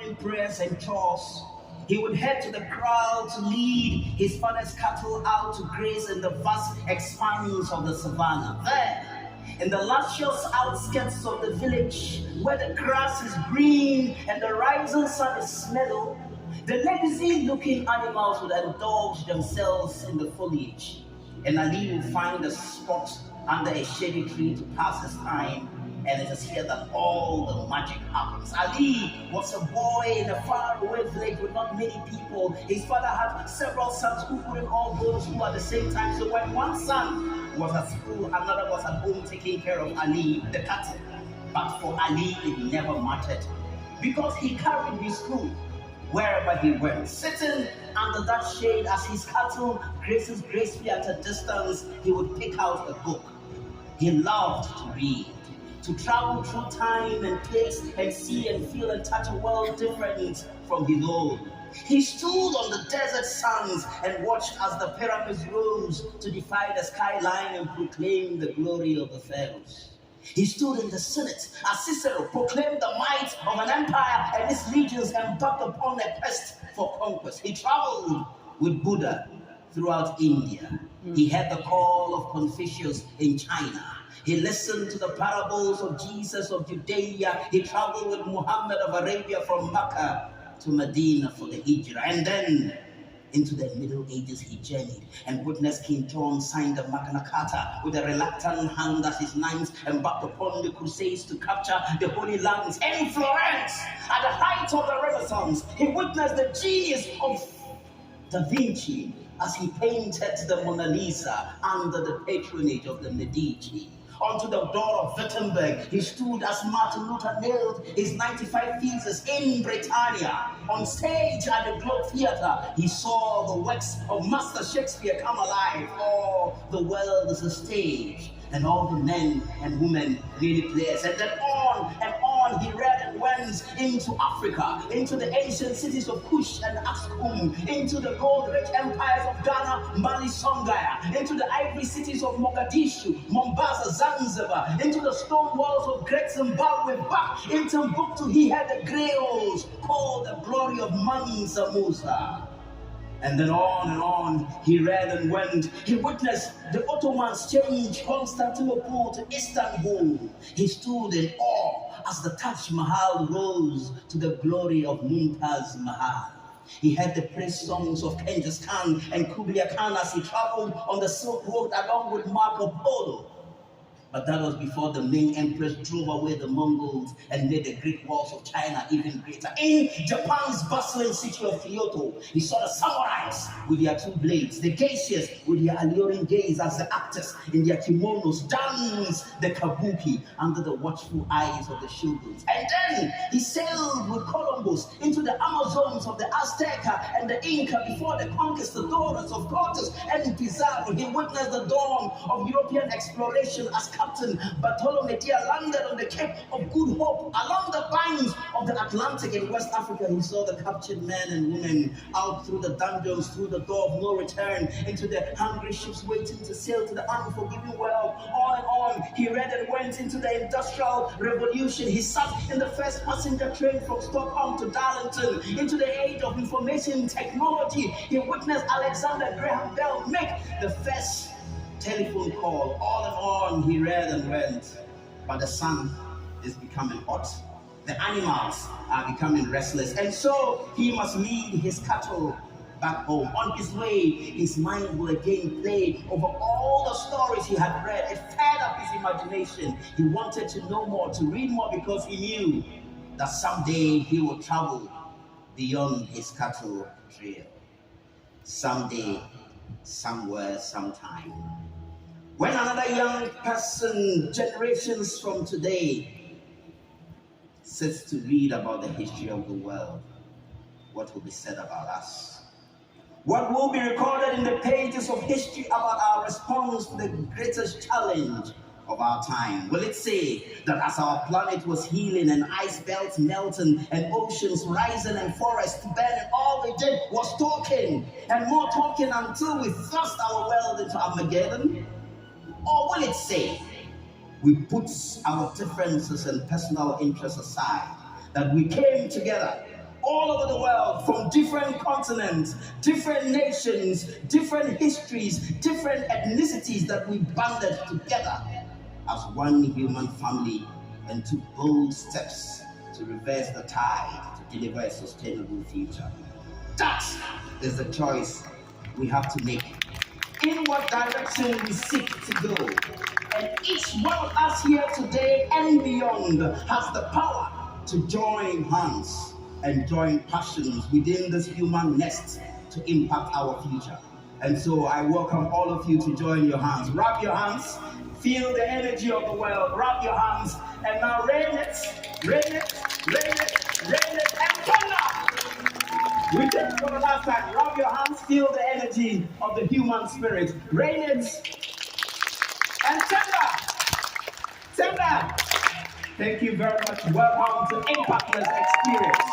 in prayers and chores. He would head to the crowd to lead his father's cattle out to graze in the vast expanse of the savannah. There, in the luscious outskirts of the village, where the grass is green and the rising sun is mellow, the lazy-looking animals would indulge themselves in the foliage, and Ali would find a spot under a shady tree to pass his time. And it is here that all the magic happens. Ali was a boy in a faraway village with not many people. His father had several sons who couldn't all go to school at the same time. So when one son was at school, another was at home taking care of Ali, the cattle. But for Ali, it never mattered, because he carried his food wherever he went. Sitting under that shade as his cattle grazes gracefully at a distance, he would pick out a book. He loved to read, to travel through time and place and see and feel and touch a world different from his own. He stood on the desert sands and watched as the pyramids rose to defy the skyline and proclaim the glory of the pharaohs. He stood in the Senate as Cicero proclaimed the might of an empire and its legions embarked upon a quest for conquest. He traveled with Buddha throughout India. He heard the call of Confucius in China. He listened to the parables of Jesus of Judea. He traveled with Muhammad of Arabia from Mecca to Medina for the Hijrah. And then into the Middle Ages he journeyed and witnessed King John sign the Magna Carta with a reluctant hand as his knights embarked upon the crusades to capture the Holy Lands. In Florence, at the height of the Renaissance, he witnessed the genius of Da Vinci as he painted the Mona Lisa under the patronage of the Medici. Onto the door of Wittenberg, he stood as Martin Luther nailed his 95 Theses in Britannia. On stage at the Globe Theatre, he saw the works of Master Shakespeare come alive. All the world is a stage, and all the men and women really players. And then on he read and went into Africa, into the ancient cities of Kush and Aksum, into the gold-rich empires of Ghana, Mali, Songaya, into the ivory cities of Mogadishu, Mombasa, Zanzibar, into the stone walls of Great Zimbabwe, back in Timbuktu. He had the griots called the glory of Mansa Musa. And then on he read and went. He witnessed the Ottomans change Constantinople to Istanbul. He stood in awe as the Taj Mahal rose to the glory of Mumtaz Mahal. He heard the praise songs of Genghis Khan and Kublai Khan as he traveled on the Silk Road along with Marco Polo. But that was before the Ming Empress drove away the Mongols and made the Great Walls of China even greater. In Japan's bustling city of Kyoto, he saw the samurais with their two blades, the geishas with their alluring gaze as the actors in their kimonos dance the kabuki under the watchful eyes of the shoguns. And then he sailed with Columbus into the Amazons of the Azteca and the Inca before the conquistadores of Cortes and Pizarro. He witnessed the dawn of European exploration as Captain Bartolome Diaz landed on the Cape of Good Hope. Along the banks of the Atlantic in West Africa, he saw the captured men and women out through the dungeons, through the door of no return, into the hungry ships waiting to sail to the unforgiving world. On, he read and went into the Industrial Revolution. He sat in the first passenger train from Stockholm to Darlington, into the age of information technology. He witnessed Alexander Graham Bell make the first telephone call. On, he read and went. But the sun is becoming hot. The animals are becoming restless. And so he must lead his cattle back home. On his way, his mind will again play over all the stories he had read. It fed up his imagination. He wanted to know more, to read more, because he knew that someday he would travel beyond his cattle trail. Someday, somewhere, sometime. When another young person, generations from today, sits to read about the history of the world, what will be said about us? What will be recorded in the pages of history about our response to the greatest challenge of our time? Will it say that as our planet was healing and ice belts melting and oceans rising and forests burning, all we did was talking and more talking until we thrust our world into Armageddon? Or will it say we put our differences and personal interests aside, that we came together all over the world, from different continents, different nations, different histories, different ethnicities, that we banded together as one human family and took bold steps to reverse the tide to deliver a sustainable future. That is the choice we have to make. In what direction we seek to go. And each one of us here today and beyond has the power to join hands and join passions within this human nest to impact our future. And so I welcome all of you to join your hands. Rub your hands, feel the energy of the world, rub your hands, and now rain it, rain it, rain it, rain it, and thunder! We did it for the last time. Rub your hands, feel the energy of the human spirit. Rain it, and thunder! Thunder! Thank you very much. Welcome to Impactless Experience.